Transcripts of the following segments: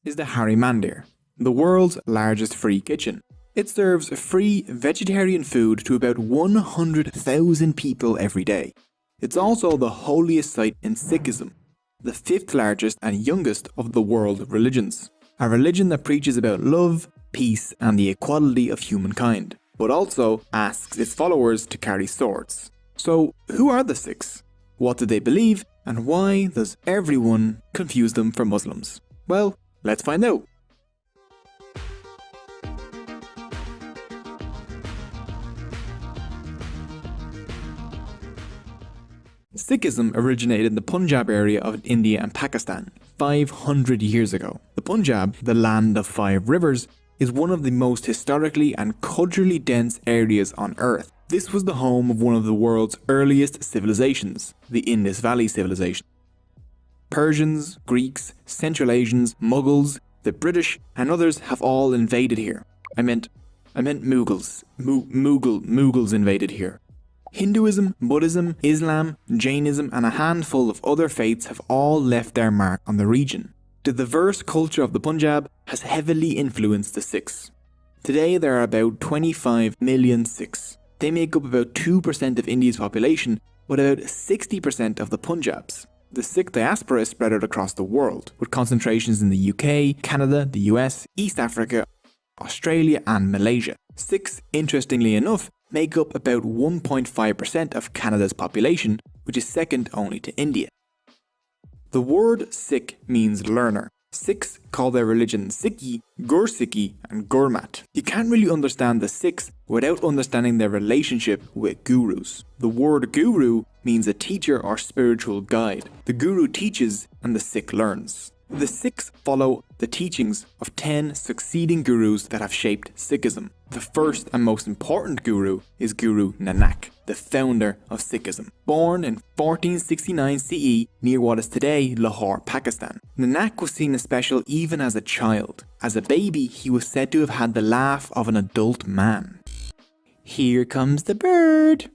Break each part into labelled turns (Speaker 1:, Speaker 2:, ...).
Speaker 1: is the Hari Mandir, the world's largest free kitchen. It serves free vegetarian food to about 100,000 people every day. It's also the holiest site in Sikhism, the fifth largest and youngest of the world religions. A religion that preaches about love, peace and the equality of humankind, but also asks its followers to carry swords. So who are the Sikhs? What do they believe? And why does everyone confuse them for Muslims? Well, let's find out. Sikhism originated in the Punjab area of India and Pakistan 500 years ago. The Punjab, the land of 5 rivers, is one of the most historically and culturally dense areas on earth. This was the home of one of the world's earliest civilizations, the Indus Valley Civilization. Persians, Greeks, Central Asians, Mughals, the British and others have all invaded here. I meant Mughals. Mughals invaded here. Hinduism, Buddhism, Islam, Jainism and a handful of other faiths have all left their mark on the region. The diverse culture of the Punjab has heavily influenced the Sikhs. Today there are about 25 million Sikhs. They make up about 2% of India's population, but about 60% of the Punjab's. The Sikh diaspora is spread out across the world, with concentrations in the UK, Canada, the US, East Africa, Australia and Malaysia. Sikhs, interestingly enough, make up about 1.5% of Canada's population, which is second only to India. The word Sikh means learner. Sikhs call their religion Sikhi, Gursikhi and Gurmat. You can't really understand the Sikhs without understanding their relationship with gurus. The word guru means a teacher or spiritual guide. The guru teaches and the Sikh learns. The Sikhs follow the teachings of 10 succeeding gurus that have shaped Sikhism. The first and most important guru is Guru Nanak, the founder of Sikhism. Born in 1469 CE near what is today Lahore, Pakistan. Nanak was seen as special even as a child. As a baby, he was said to have had the laugh of an adult man. Here comes the bird.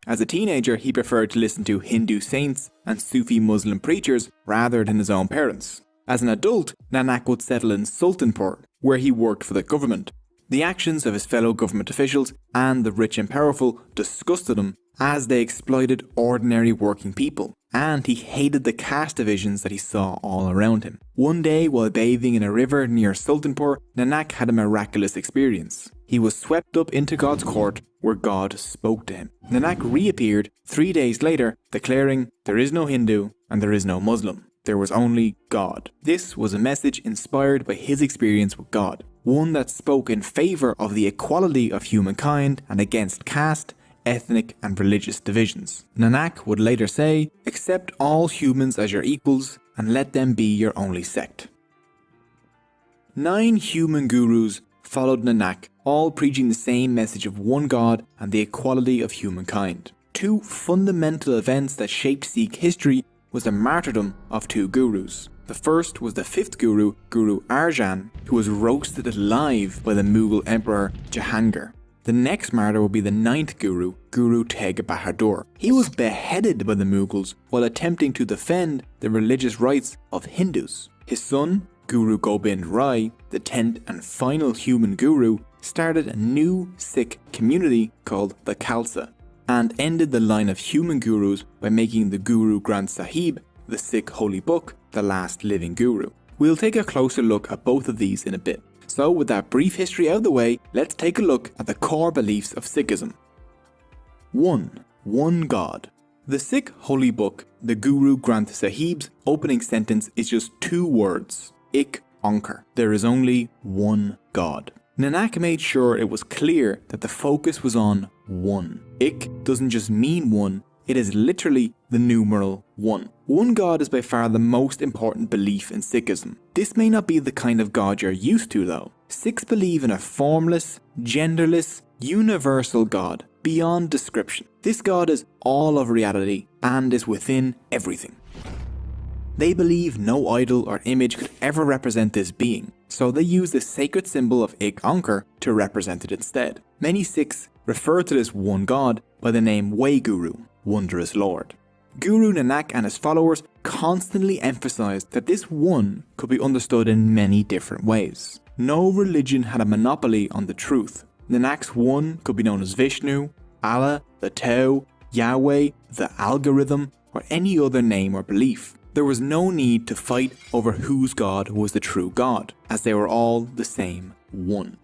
Speaker 1: As a teenager, he preferred to listen to Hindu saints and Sufi Muslim preachers rather than his own parents. As an adult, Nanak would settle in Sultanpur, where he worked for the government. The actions of his fellow government officials and the rich and powerful disgusted him as they exploited ordinary working people, and he hated the caste divisions that he saw all around him. One day, while bathing in a river near Sultanpur, Nanak had a miraculous experience. He was swept up into God's court, where God spoke to him. Nanak reappeared 3 days later, declaring, "There is no Hindu and there is no Muslim. There was only God." This was a message inspired by his experience with God, one that spoke in favour of the equality of humankind and against caste, ethnic and religious divisions. Nanak would later say, "Accept all humans as your equals and let them be your only sect." 9 human gurus followed Nanak, all preaching the same message of one God and the equality of humankind. 2 fundamental events that shaped Sikh history was the martyrdom of 2 gurus. The first was the 5th guru, Guru Arjan, who was roasted alive by the Mughal Emperor Jahangir. The next martyr will be the 9th guru, Guru Tegh Bahadur. He was beheaded by the Mughals while attempting to defend the religious rights of Hindus. His son, Guru Gobind Rai, the 10th and final human guru, started a new Sikh community called the Khalsa, and ended the line of human gurus by making the Guru Granth Sahib, the Sikh holy book, the last living guru. We'll take a closer look at both of these in a bit. So with that brief history out of the way, let's take a look at the core beliefs of Sikhism. 1. One God. The Sikh holy book, the Guru Granth Sahib's opening sentence is just 2 words, Ik Onkar. There is only one God. Nanak made sure it was clear that the focus was on one. Ik doesn't just mean one, it is literally the numeral 1. One God is by far the most important belief in Sikhism. This may not be the kind of God you're used to though. Sikhs believe in a formless, genderless, universal God beyond description. This God is all of reality and is within everything. They believe no idol or image could ever represent this being, so they use the sacred symbol of Ik Onkar to represent it instead. Many Sikhs refer to this one God by the name Waheguru, Wondrous Lord. Guru Nanak and his followers constantly emphasized that this one could be understood in many different ways. No religion had a monopoly on the truth. Nanak's one could be known as Vishnu, Allah, the Tao, Yahweh, the algorithm, or any other name or belief. There was no need to fight over whose God was the true God, as they were all the same one.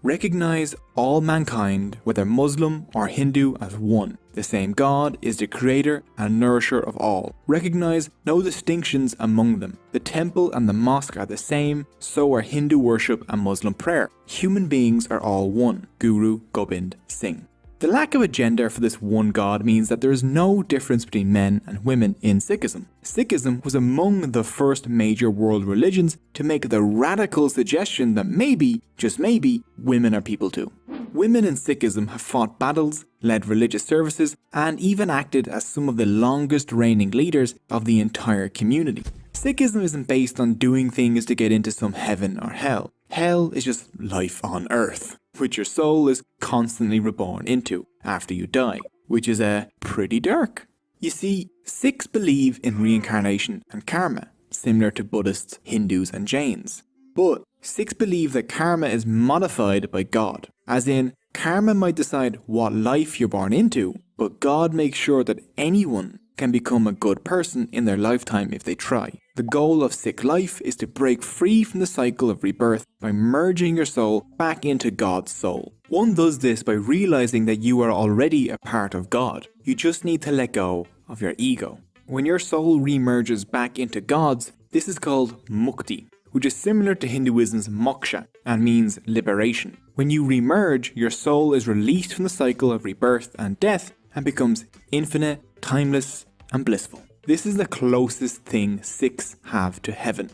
Speaker 1: Recognize all mankind, whether Muslim or Hindu, as one. The same God is the creator and nourisher of all. Recognize no distinctions among them. The temple and the mosque are the same, so are Hindu worship and Muslim prayer. Human beings are all one. Guru Gobind Singh. The lack of a gender for this one God means that there is no difference between men and women in Sikhism. Sikhism was among the first major world religions to make the radical suggestion that maybe, just maybe, women are people too. Women in Sikhism have fought battles, led religious services, and even acted as some of the longest reigning leaders of the entire community. Sikhism isn't based on doing things to get into some heaven or hell. Hell is just life on earth, which your soul is constantly reborn into after you die, which is pretty dark. You see, Sikhs believe in reincarnation and karma, similar to Buddhists, Hindus and Jains. But Sikhs believe that karma is modified by God, as in, karma might decide what life you're born into, but God makes sure that anyone can become a good person in their lifetime if they try. The goal of Sikh life is to break free from the cycle of rebirth by merging your soul back into God's soul. One does this by realizing that you are already a part of God. You just need to let go of your ego. When your soul remerges back into God's, this is called mukti, which is similar to Hinduism's moksha and means liberation. When you remerge, your soul is released from the cycle of rebirth and death and becomes infinite, timeless and blissful. This is the closest thing Sikhs have to heaven.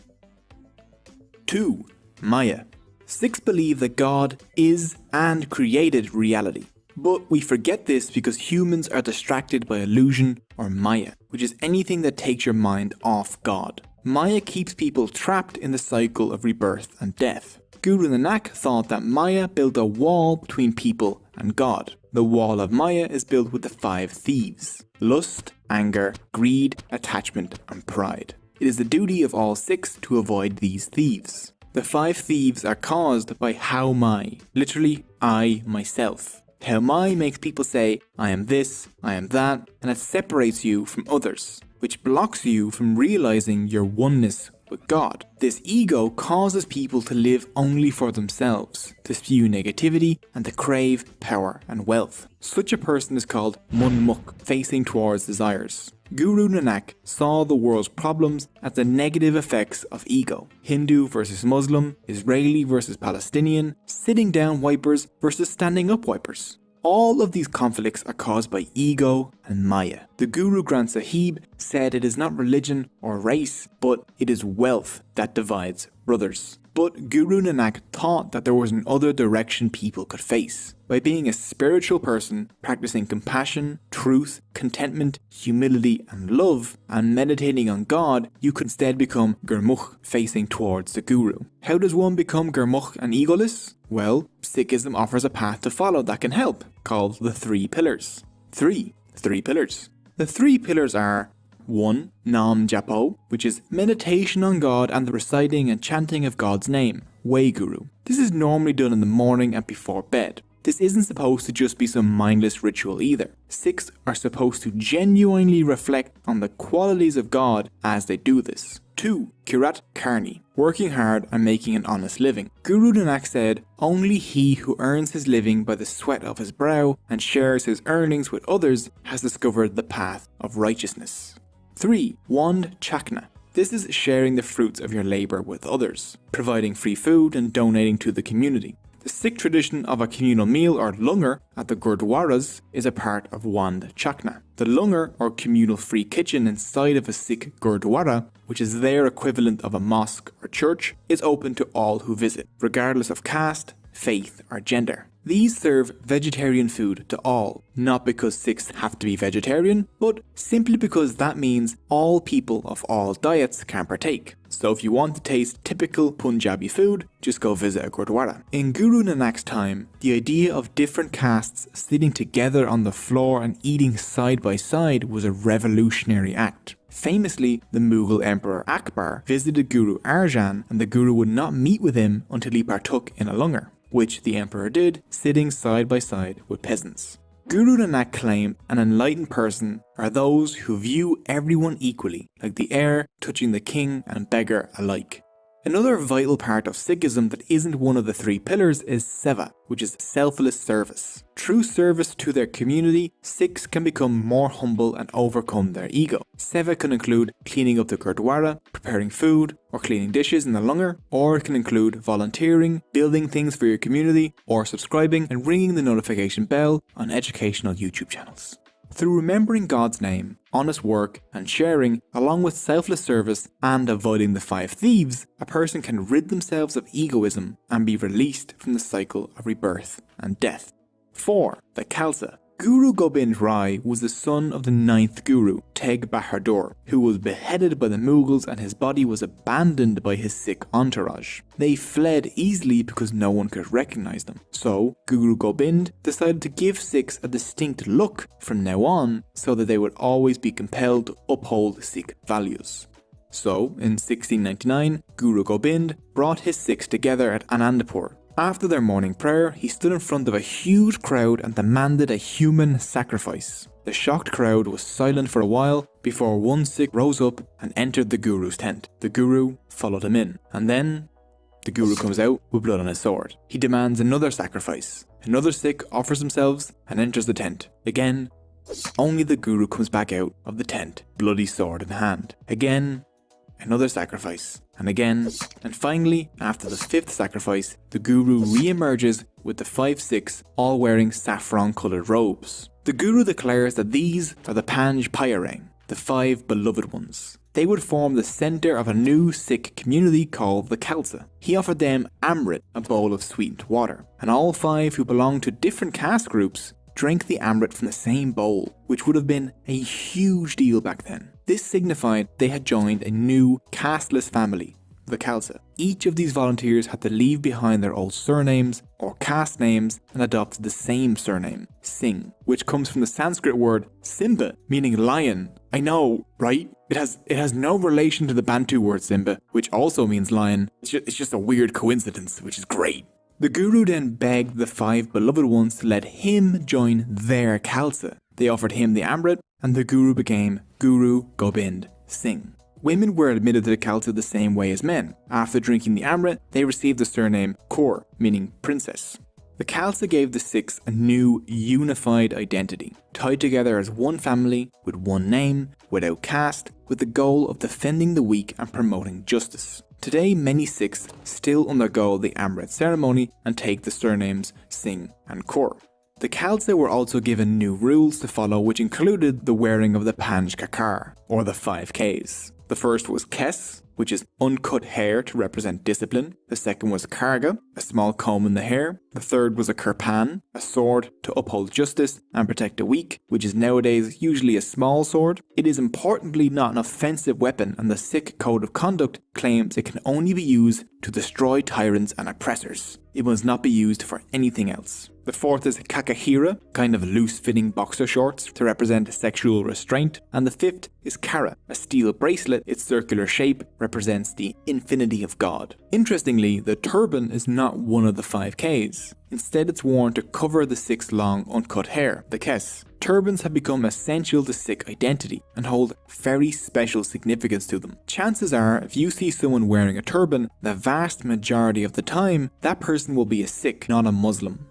Speaker 1: 2. Maya. Sikhs believe that God is and created reality. But we forget this because humans are distracted by illusion or Maya, which is anything that takes your mind off God. Maya keeps people trapped in the cycle of rebirth and death. Guru Nanak thought that Maya built a wall between people and God. The wall of Maya is built with the 5 thieves: lust, anger, greed, attachment and pride. It is the duty of all Sikhs to avoid these thieves. The 5 thieves are caused by how mai, literally I, myself. How mai makes people say, I am this, I am that, and it separates you from others, which blocks you from realizing your oneness with God. This ego causes people to live only for themselves, to spew negativity and to crave power and wealth. Such a person is called munmukh, facing towards desires. Guru Nanak saw the world's problems as the negative effects of ego. Hindu versus Muslim, Israeli versus Palestinian, sitting down wipers versus standing up wipers. All of these conflicts are caused by ego and Maya. The Guru Granth Sahib said it is not religion or race, but it is wealth that divides brothers. But Guru Nanak thought that there was another direction people could face. By being a spiritual person, practicing compassion, truth, contentment, humility and love, and meditating on God, you could instead become Gurmukh, facing towards the Guru. How does one become Gurmukh and egoless? Well, Sikhism offers a path to follow that can help, called the 3 pillars. 3 pillars. The 3 pillars are 1. Nam Japo, which is meditation on God and the reciting and chanting of God's name, Waheguru. This is normally done in the morning and before bed. This isn't supposed to just be some mindless ritual either. Sikhs are supposed to genuinely reflect on the qualities of God as they do this. 2. Kirat Karni, working hard and making an honest living. Guru Nanak said, only he who earns his living by the sweat of his brow and shares his earnings with others has discovered the path of righteousness. 3. Wand Chakna. This is sharing the fruits of your labour with others, providing free food and donating to the community. The Sikh tradition of a communal meal or langar at the Gurdwaras is a part of Wand Chakna. The langar or communal free kitchen inside of a Sikh Gurdwara, which is their equivalent of a mosque or church, is open to all who visit, regardless of caste, faith or gender. These serve vegetarian food to all, not because Sikhs have to be vegetarian, but simply because that means all people of all diets can partake. So if you want to taste typical Punjabi food, just go visit a Gurdwara. In Guru Nanak's time, the idea of different castes sitting together on the floor and eating side by side was a revolutionary act. Famously, the Mughal Emperor Akbar visited Guru Arjan and the Guru would not meet with him until he partook in a langar, which the emperor did, sitting side by side with peasants. Guru Nanak claimed an enlightened person are those who view everyone equally, like the heir touching the king and beggar alike. Another vital part of Sikhism that isn't one of the three pillars is seva, which is selfless service. Through service to their community, Sikhs can become more humble and overcome their ego. Seva can include cleaning up the Gurdwara, preparing food, or cleaning dishes in the langar, or it can include volunteering, building things for your community, or subscribing and ringing the notification bell on educational YouTube channels. Through remembering God's name, honest work and sharing, along with selfless service and avoiding the 5 thieves, a person can rid themselves of egoism and be released from the cycle of rebirth and death. 4. The Khalsa. Guru Gobind Rai was the son of the 9th Guru, Tegh Bahadur, who was beheaded by the Mughals and his body was abandoned by his Sikh entourage. They fled easily because no one could recognize them. So, Guru Gobind decided to give Sikhs a distinct look from now on so that they would always be compelled to uphold Sikh values. So, in 1699, Guru Gobind brought his Sikhs together at Anandapur. After their morning prayer, he stood in front of a huge crowd and demanded a human sacrifice. The shocked crowd was silent for a while before one Sikh rose up and entered the Guru's tent. The Guru followed him in, and then the Guru comes out with blood on his sword. He demands another sacrifice. Another Sikh offers themselves and enters the tent. Again, only the Guru comes back out of the tent, bloody sword in hand. Again, another sacrifice. And again, and finally, after the 5th sacrifice, the Guru re-emerges with the 5 Sikhs all wearing saffron-coloured robes. The Guru declares that these are the Panj Pyarang, the 5 beloved ones. They would form the centre of a new Sikh community called the Khalsa. He offered them Amrit, a bowl of sweetened water, and all 5 who belonged to different caste groups drank the Amrit from the same bowl, which would have been a huge deal back then. This signified they had joined a new casteless family, the Khalsa. Each of these volunteers had to leave behind their old surnames or caste names and adopt the same surname, Singh, which comes from the Sanskrit word Simba, meaning lion. I know, right? It has no relation to the Bantu word Simba, which also means lion. It's just a weird coincidence, which is great. The Guru then begged the 5 beloved ones to let him join their Khalsa. They offered him the Amrit, and the Guru became Guru Gobind Singh. Women were admitted to the Khalsa the same way as men. After drinking the Amrit, they received the surname Kaur, meaning princess. The Khalsa gave the Sikhs a new, unified identity, tied together as one family, with one name, without caste, with the goal of defending the weak and promoting justice. Today, many Sikhs still undergo the Amrit ceremony and take the surnames Singh and Kaur. The Khalsa were also given new rules to follow, which included the wearing of the Panj Kakar, or the 5 Ks. The first was Kes, which is uncut hair to represent discipline. The second was Karga, a small comb in the hair. The third was a Kirpan, a sword to uphold justice and protect the weak, which is nowadays usually a small sword. It is importantly not an offensive weapon, and the Sikh Code of Conduct claims it can only be used to destroy tyrants and oppressors. It must not be used for anything else. The fourth is Kakahira, kind of loose-fitting boxer shorts to represent sexual restraint. And the fifth is Kara, a steel bracelet. Its circular shape represents the infinity of God. Interestingly, the turban is not one of the 5 Ks. Instead, it's worn to cover the Sikhs' long, uncut hair, the kes. Turbans have become essential to Sikh identity and hold very special significance to them. Chances are, if you see someone wearing a turban, the vast majority of the time, that person will be a Sikh, not a Muslim.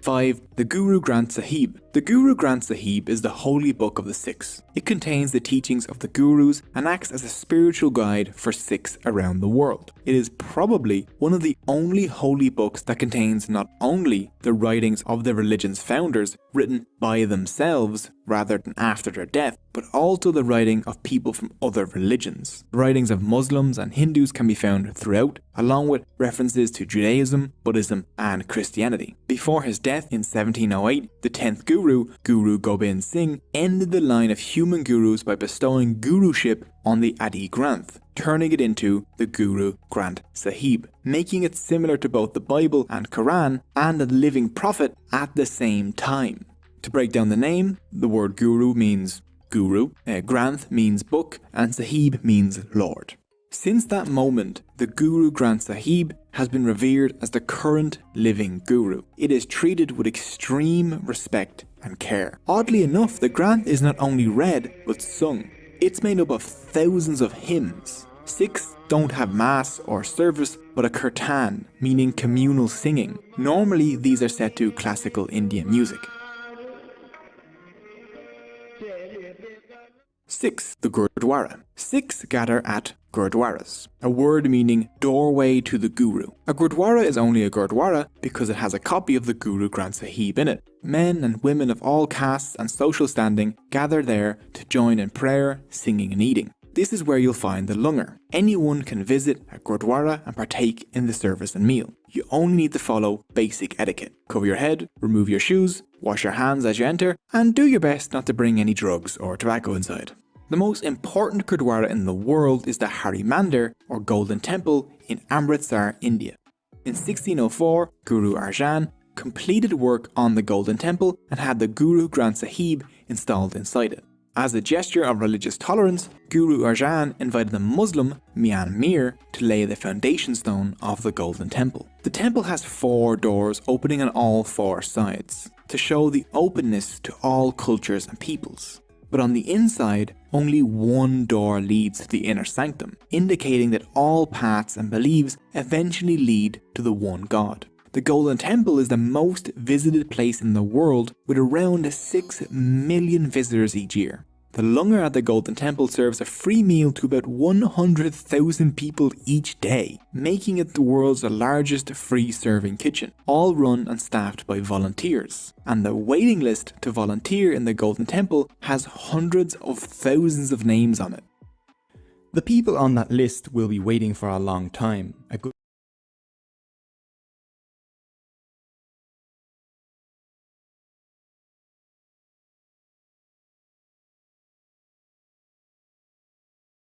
Speaker 1: 5. The Guru Granth Sahib. The The Guru Granth Sahib is the holy book of the Sikhs. It contains the teachings of the Gurus and acts as a spiritual guide for Sikhs around the world. It is probably one of the only holy books that contains not only the writings of the religion's founders written by themselves rather than after their death, but also the writing of people from other religions. The writings of Muslims and Hindus can be found throughout, along with references to Judaism, Buddhism and Christianity. Before his death in 1708, the 10th Guru, Guru Gobind Singh, ended the line of human gurus by bestowing guruship on the Adi Granth, turning it into the Guru Granth Sahib, making it similar to both the Bible and Quran and a living prophet at the same time. To break down the name, the word Guru means Guru, Granth means book, and Sahib means Lord. Since that moment, the Guru Granth Sahib has been revered as the current living Guru. It is treated with extreme respect and care. Oddly enough, the Granth is not only read, but sung. It's made up of thousands of hymns. Sikhs don't have mass or service, but a kirtan, meaning communal singing. Normally, these are set to classical Indian music. 6. The Gurdwara. Sikhs gather at Gurdwaras, a word meaning doorway to the Guru. A Gurdwara is only a Gurdwara because it has a copy of the Guru Granth Sahib in it. Men and women of all castes and social standing gather there to join in prayer, singing and eating. This is where you'll find the langar. Anyone can visit a Gurdwara and partake in the service and meal. You only need to follow basic etiquette. Cover your head, remove your shoes, wash your hands as you enter, and do your best not to bring any drugs or tobacco inside. The most important Gurdwara in the world is the Hari Mandir, or Golden Temple, in Amritsar, India. In 1604, Guru Arjan completed work on the Golden Temple and had the Guru Granth Sahib installed inside it. As a gesture of religious tolerance, Guru Arjan invited the Muslim Mian Mir to lay the foundation stone of the Golden Temple. The temple has 4 doors opening on all 4 sides, to show the openness to all cultures and peoples. But on the inside, only one door leads to the inner sanctum, indicating that all paths and beliefs eventually lead to the one God. The Golden Temple is the most visited place in the world, with around 6 million visitors each year. The langar at the Golden Temple serves a free meal to about 100,000 people each day, making it the world's largest free serving kitchen, all run and staffed by volunteers. And the waiting list to volunteer in the Golden Temple has hundreds of thousands of names on it. The people on that list will be waiting for a long time.